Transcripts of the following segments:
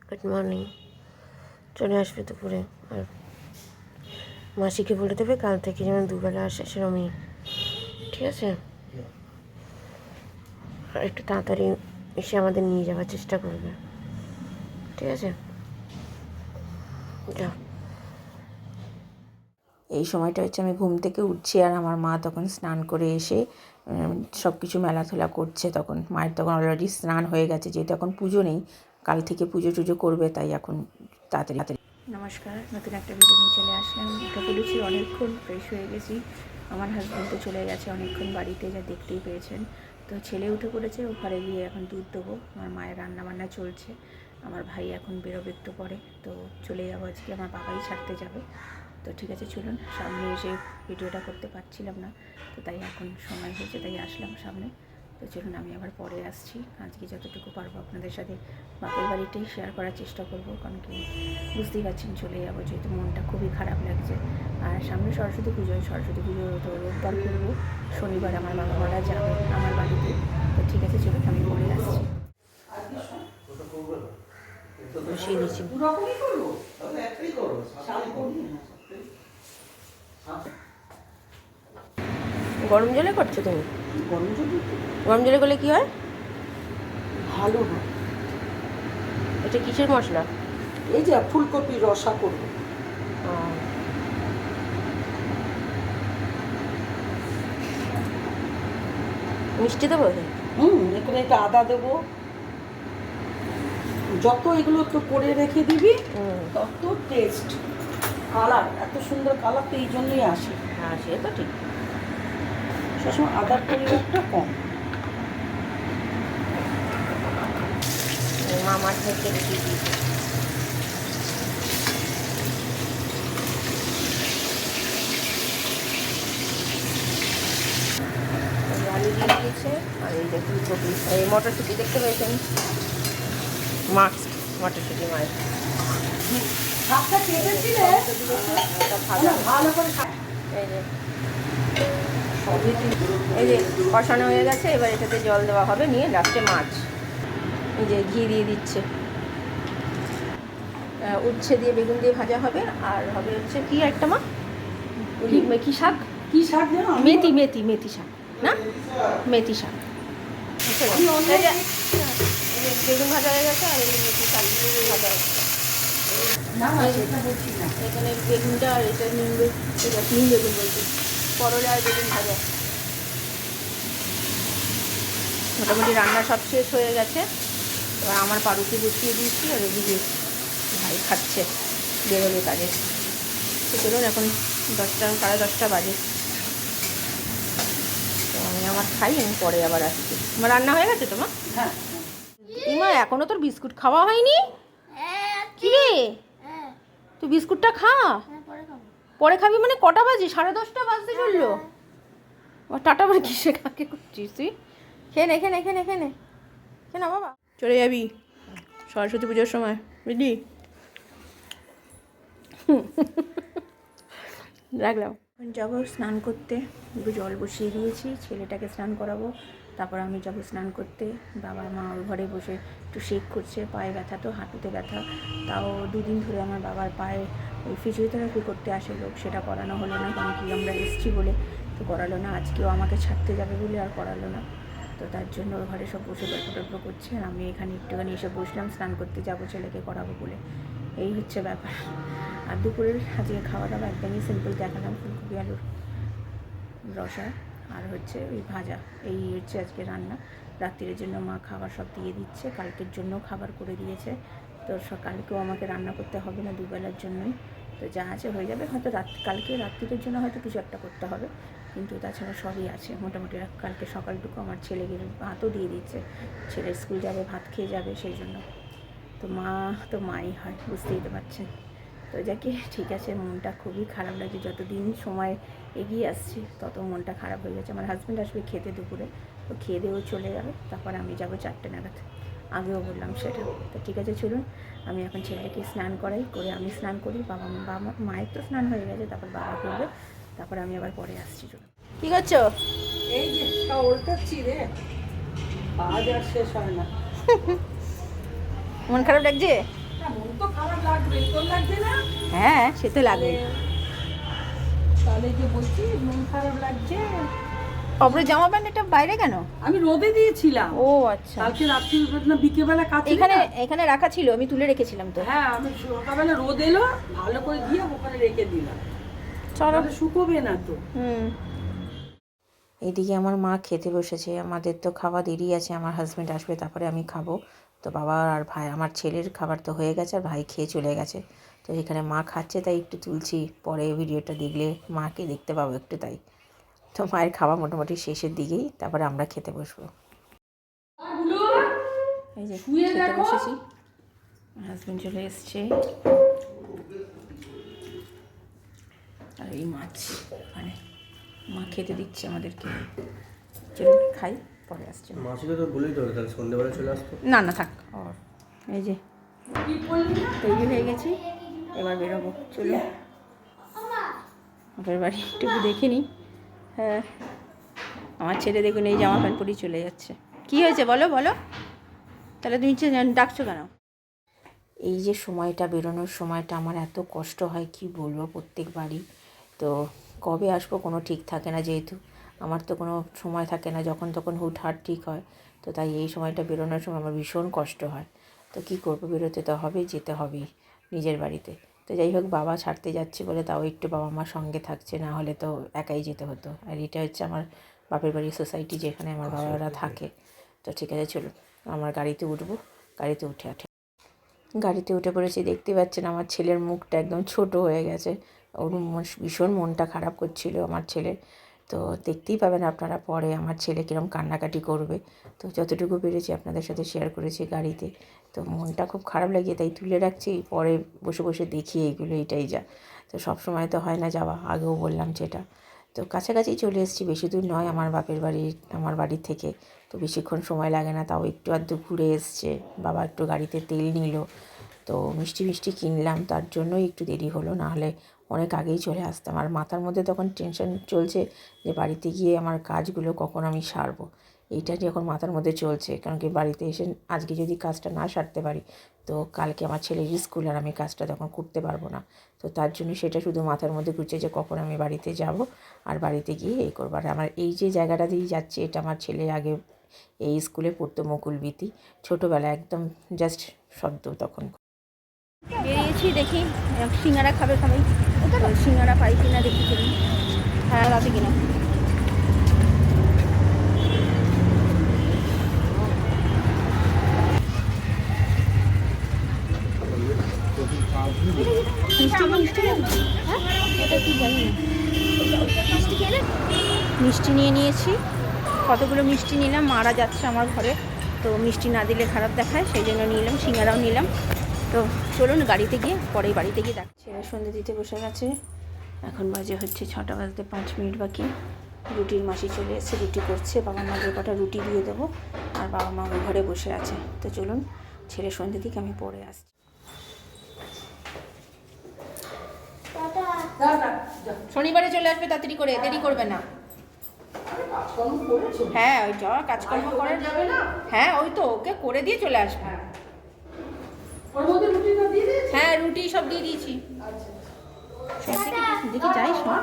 Good morning. চলে আসবে দুপুরে। আর মাসিকে বলে দেবে কাল থেকে যেমন দুবেলা আসে সেরকমই, ঠিক আছে? আর একটু তাড়াতাড়ি এসে আমাদের নিয়ে যাওয়ার চেষ্টা করবে, ঠিক আছে? যাও। এই সময়টা হচ্ছে আমি ঘুম থেকে উঠছি আর আমার মা তখন স্নান করে এসে সব কিছু মেলাধুলা করছে। তখন মায়ের তখন অলরেডি স্নান হয়ে গেছে, যেহেতু এখন পুজো নেই, কাল থেকে পুজো টুজো করবে, তাই এখন তাড়াতাড়ি। নমস্কার, নতুন একটা ভিডিও নিয়ে চলে আসলাম। উঠে পড়েছি অনেকক্ষণ, ফ্রেশ হয়ে গেছি। আমার হাজব্যান্ড তো চলে গেছে অনেকক্ষণ বাড়িতে, যা দেখতেই পেয়েছেন। তো ছেলে উঠে পড়েছে, ও ঘরে গিয়ে এখন দুধ দেবো। আমার মায়ের রান্নাবান্না চলছে। আমার ভাই এখন বেরোবে একটু পরে, তো চলে যাবো আজকে। আমার বাবাই ছাড়তে যাবে। তো ঠিক আছে, চলুন। সামনে এসে ভিডিওটা করতে পারছিলাম না, তো তাই এখন সময় হয়েছে, তাই আসলাম সামনে। তো চলুন, আমি আবার পরে আসছি। আজকে যতটুকু পারবো আপনাদের সাথে বাপের বাড়িটাই শেয়ার করার চেষ্টা করবো, কারণ কি বুঝতেই পারছেন চলে যাবো, যেহেতু মনটা খুবই খারাপ লাগছে। আর সামনে সরস্বতী পুজো তো রোববার করবো, শনিবার আমার বাবা মারা যাবে আমার বাড়িতে। তো ঠিক আছে, চলুন, আমি পরে আসছি। বসিয়ে দিচ্ছি। গরম জলে করছো তুমি? গরম জলে করলে কি হয়? ভালো হয়। এটা কিসের মশলা? এই যে ফুলকপি রসা করবো। মিষ্টি দেবো? এখানে একটা আদা দেবো। যত এগুলো তো করে রেখে দিবি তত টেস্ট। কালার এত সুন্দর কালার তো এই জন্যই আসে। হ্যাঁ, সে তো ঠিক। সবসময় আদার পরিমাণটা কম। মামার থেকে বেশি দিয়েছে। আলু দিয়ে দিয়েছে, আর এই যে ফুলকপি, এই মটরশুঁটি দেখতে পেয়েছেন, মাস্ক মটরশুঁটি মাছ। এই যে কষানো হয়ে গেছে, এবার এটাতে জল দেওয়া হবে, নিয়ে লাস্টে মাছ। এই যে ঘি দিয়ে দিচ্ছে। উচ্ছে দিয়ে বেগুন দিয়ে ভাজা হবে, আর হবে হচ্ছে কি একটা মা মেথি শাক। কি শাক জানো? মেথি শাক না, মেথি শাক। বেগুন ভাজা হয়ে গেছে, আর এই মেথি শাক ভাজা হচ্ছে। এখানে বেগুনটা, আর এটা নিম বেগুন বলছি, করলা আর বেগুন ভাজা। মোটামুটি রান্না সব শেষ হয়ে গেছে। এবার আমার পাউরুটি বসিয়ে দিয়েছি, আর এদিকে ভাই খাচ্ছে, বেরোবে কাজে। তো চলুন, এখন 10টা সাড়ে 10টা বাজে। তো আমি আমার খাই, আমি পরে আবার আসছি। আমার রান্না হয়ে গেছে তোমার? হ্যাঁ। ইমা, এখনো তোর বিস্কুট খাওয়া হয়নি? কি রে, তুই বিস্কুটটা খা। পরে খাবি মানে? কটা বাজে? 10:30 বাজতে চললো। টাটা বলে কিসে কাকে করছিস তুই? খেয়ে না বাবা, চলে যাবি সরস্বতী পুজোর সময়, বুঝলি? রাখলাম। যাবো স্নান করতে, একটু জল বসিয়ে দিয়েছি, ছেলেটাকে স্নান করাবো, তারপর আমি যাবো স্নান করতে। বাবা মা ওর ঘরে বসে একটু শেক করছে, পায়ে ব্যথা তো, হাঁটুতে ব্যথা। তাও 2 দিন ধরে আমার বাবার পায়ে ওই ফিজিওথেরাপি করতে আসে লোক, সেটা করানো হলো না, কারণ কি আমরা এসছি বলে, তো করালো না। আজকেও আমাকে ছাড়তে যাবে বলে আর করালো না। তো তার জন্য ওর ঘরে সব বসে গল্প করছে, আর আমি এখানে একটুখানি এসে বসলাম, স্নান করতে যাবো ছেলেকে করাবো বলে। এই হচ্ছে ব্যাপার। আর দুপুরের আজকে খাওয়া দাওয়া একদমই সিম্পল দেখালাম, ফুলকপি আলুর রসা আর হচ্ছে ওই ভাজা, এই হচ্ছে আজকে রান্না। রাত্রির জন্য মা খাবার সব দিয়ে দিচ্ছে, কালকের জন্য খাবার করে দিয়েছে। তো কালকেও আমাকে রান্না করতে হবে না, দুবেলার জন্যই। তো যা আছে হয়ে যাবে, হয়তো কালকে রাত্রির জন্য হয়তো কিছু একটা করতে হবে, কিন্তু তাছাড়া সবই আছে মোটামুটি। কালকে সকালটুকু আমার ছেলেকে ভাতও দিয়ে দিচ্ছে, ছেলে স্কুল যাবে, ভাত খেয়ে যাবে, সেই জন্য। তো মা তো মাই হয়, বুঝতেই তো পারছেন। তো যাকে ঠিক আছে, মনটা খুবই খারাপ লাগছে, যতদিন সময় এগিয়ে আসছে তত মনটা খারাপ হয়ে যাচ্ছে। আমার হাজব্যান্ড আসবে খেতে দুপুরে, তো খেয়ে দিয়েও চলে যাবে, তারপর আমি যাবো 4টে নাগাদ। আগেও বললাম সেটা। তো ঠিক আছে, চলুন, আমি এখন ছেলেকে স্নান করাই, করে আমি স্নান করি। মায়ের তো স্নান হয়ে গেছে, তারপর বাবা করবে, তারপর আমি আবার পরে আসছি। চলুন। কী করছো? এই যে ওলটাচ্ছি রে, আজ আর শেষ হয় না। মন খারাপ লাগছে? হ্যাঁ, মন তো খারাপ লাগবে, তোর লাগছে না? হ্যাঁ, সে তো লাগে। তাহলে যে বলছি মন খারাপ লাগছে। অপরের জামা প্যান্ট এটা বাইরে কেন? আমি রোদে দিয়েছিলাম। ও আচ্ছা, কালকে রাত্রি না বিকেলবেলা কাছে এখানে এখানে রাখা ছিল, আমি তুলে রেখেছিলাম তো। হ্যাঁ, আমি সকালবেলা রোদ এলো, ভালো করে দিয়ে ওখানে রেখে দিলাম। চলো। তাহলে শুকোবে না তো। এদিকে আমার মা খেতে বসেছে, আমাদের তো খাওয়া দেরি আছে, আমার হাজব্যান্ড আসবে তারপরে আমি খাবো। তো বাবা আর ভাই, আমার ছেলের খাবার তো হয়ে গেছে আর ভাই খেয়ে চলে গেছে। তো এখানে মা খাচ্ছে তাই একটু তুলছি, পরে ভিডিওটা দেখলে মাকে দেখতে পাবো একটু, তাই। তো মায়ের খাওয়া মোটামুটি শেষের দিকেই, তারপরে আমরা খেতে বসবো। এই যে খেতে বসেছি, হাজব্যান্ড চলে এসছে আর এই মাছ, মানে মা খেতে দিচ্ছে আমাদেরকে। চলুন খাই, পরে আসছে। মাছটা তো বলেই তো তাহলে সন্ধ্যেবেলা চলে আসতো। না না থাক। আর এই যে তৈরি হয়ে গেছি, এবার বেরোবো। চলুন বাপের বাড়ি একটু দেখে নিই। হ্যাঁ, আমার ছেলে দেখুন এই জামা প্যান্ট পরেই চলে যাচ্ছে। কি হয়েছে বলো বলো, তাহলে তুমি ডাকছো কেন? এই যে সময়টা, বেরোনোর সময়টা আমার এত কষ্ট হয় কি বলবো প্রত্যেকবারই। তো কবে আসবো কোনো ঠিক থাকে না, যেহেতু আমার তো কোনো সময় থাকে না, যখন তখন হুটহাট ঠিক হয়। তো তাই এই সময়টা বেরোনোর সময় আমার ভীষণ কষ্ট হয়। তো কী করবো, বেরোতে তো হবেই, যেতে হবেই নিজের বাড়িতে। তো যাই হোক, বাবা ছাড়তে যাচ্ছে বলে তাও একটু বাবা আমার সঙ্গে থাকছে, না হলে তো একাই যেতে হতো। আর এটা হচ্ছে আমার বাপের বাড়ির সোসাইটি, যেখানে আমার বাবারা থাকে। তো ঠিক আছে চলুন, আমার গাড়িতে উঠবো। গাড়িতে গাড়িতে উঠে পড়েছি, দেখতে পাচ্ছেন আমার ছেলের মুখটা একদম ছোট হয়ে গেছে। ওর ভীষণ মনটা খারাপ করছিল আমার ছেলে। তো দেখতেই পাবেন আপনারা পরে আমার ছেলে কীরকম কান্নাকাটি করবে। তো যতটুকু পেরেছি আপনাদের সাথে শেয়ার করেছি গাড়িতে। তো মনটা খুব খারাপ লাগে, তাই তুলে রাখছি, পরে বসে বসে দেখি এইগুলো, এটাই যা। তো সব সময় তো হয় না যাওয়া, আগেও বললাম যেটা। তো কাছাকাছি চলে এসেছি, বেশি দূর নয় আমার বাপের বাড়ি, আমার বাড়ির থেকে। তো বেশিক্ষণ সময় লাগে না, তাও একটু আধটু ঘুরে এসছে। বাবা একটু গাড়িতে তেল নিল, তো মিষ্টি মিষ্টি কিনলাম, তার জন্যই একটু দেরি হলো, নাহলে অনেক আগেই চলে আসতাম। আর মাথার মধ্যে তখন টেনশন চলছে যে বাড়িতে গিয়ে আমার কাজগুলো কখন আমি সারবো, এইটা যখন মাথার মধ্যে চলছে। কারণ কি বাড়িতে এসে আজকে যদি কাজটা না সারতে পারি, তো কালকে আমার ছেলের স্কুল আর আমি কাজটা তখন করতে পারবো না। তো তার জন্য সেটা শুধু মাথার মধ্যে ঘুরছে যে কখন আমি বাড়িতে যাব আর বাড়িতে গিয়ে এই করবো। আর আমার এই যে জায়গাটা দিয়ে যাচ্ছে, এটা আমার ছেলে আগে এই স্কুলে পড়তো, মুকুলবীতি, ছোটোবেলা একদম জাস্ট সদ্য তখন। বেরিয়েছি, দেখি সিঙ্গারা খাবে সবাই, সিঙ্গারা পাই কিনা দেখি। চলুন, হ্যাঁ আছে কিনা। মিষ্টি নিয়ে নিয়েছি, কতগুলো মিষ্টি নিলাম, মারা যাচ্ছে আমার ঘরে, তো মিষ্টি না দিলে খারাপ দেখায়, সেই জন্য নিলাম। সিঙ্গারাও নিলাম। তো চলুন গাড়িতে গিয়ে, পরেই বাড়িতে গিয়ে দেখ। ছেলে সন্ধ্যে দিতে বসে গেছে, এখন বাজে হচ্ছে 6টা বাজতে 5 মিনিট বাকি। রুটির মাসি চলে এসে রুটি করছে, বাবা মাকে কটা রুটি দিয়ে দেবো, আর বাবা মা ওই ঘরে বসে আছে। তো চলুন, ছেলে সন্ধ্যে দিকে আমি পরে আসছি। শনিবারে চলে আসবে, তাড়াতাড়ি করে, দেরি করবে না। হ্যাঁ, ওই যাওয়ার কাজকর্ম করে যাবে না। হ্যাঁ, ওই তো ওকে করে দিয়ে চলে আসবে। হ্যাঁ, রুটি সব দিয়ে দিয়েছি। দেখি যাই সব।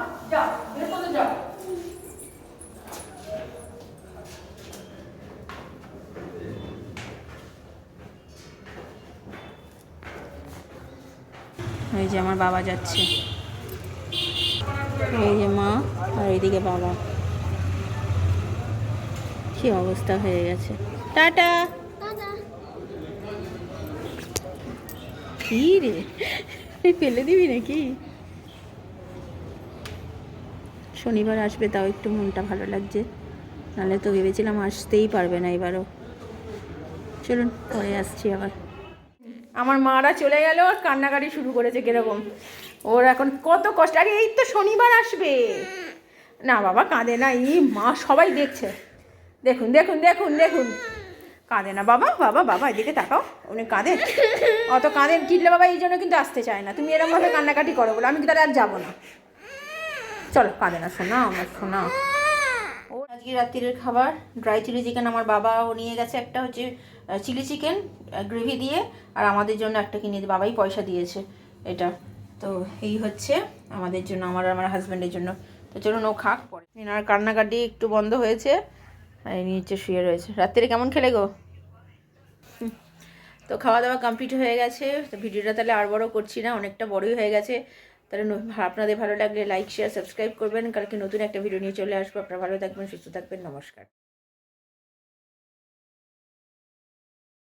এই যে আমার বাবা যাচ্ছে, এই যে মা, আর এইদিকে বাবা। কি অবস্থা হয়ে গেছে। টাটা। কি রে, ফেলে দিবি নাকি? শনিবার আসবে, তাও একটু মনটা ভালো লাগছে, নাহলে তো ভেবেছিলাম আসতেই পারবে না এবারও। চলুন পরে আসছি আবার। আমার মারা চলে গেল, আর কান্নাকাটি শুরু করেছে কিরকম। ওর এখন কত কষ্ট। আরে এই তো শনিবার আসবে। না বাবা কাঁদে না, এই মা সবাই দেখছে, দেখুন দেখুন দেখুন দেখুন, কাঁদে না বাবা। বাবা বাবা এদিকে তাকাও, উনি কাঁদে, অত কাঁদেন কিনলে বাবা, এই জন্য কিন্তু আসতে চায় না। তুমি এরকমভাবে কান্নাকাটি করো বলে আমি তাহলে আর যাবো না। চলো, কাঁদে না শোনা, আমার শোনা। ও আজকে রাত্রির খাবার ড্রাই চিলি চিকেন আমার বাবাও নিয়ে গেছে, একটা হচ্ছে চিলি চিকেন গ্রেভি দিয়ে, আর আমাদের জন্য একটা কিনে দিয়ে বাবাই পয়সা দিয়েছে এটা। তো এই হচ্ছে আমাদের জন্য, আমার হাজব্যান্ডের জন্য। তো চলুন ও খাক পরে। আর কান্নাকাটি একটু বন্ধ হয়েছে, আর নিচে শুয়ে রয়েছে। রাত্রিরে কেমন খেলে গো? তো খাওয়া দাওয়া কমপ্লিট হয়ে গেছে। তো ভিডিওটা তাহলে আর বড় করছি না, অনেকটা বড়ই হয়ে গেছে। তাহলে আপনাদের ভালো লাগলে লাইক শেয়ার সাবস্ক্রাইব করবেন। কালকে নতুন একটা ভিডিও নিয়ে চলে আসবো। আপনারা ভালো থাকবেন, সুস্থ থাকবেন, নমস্কার।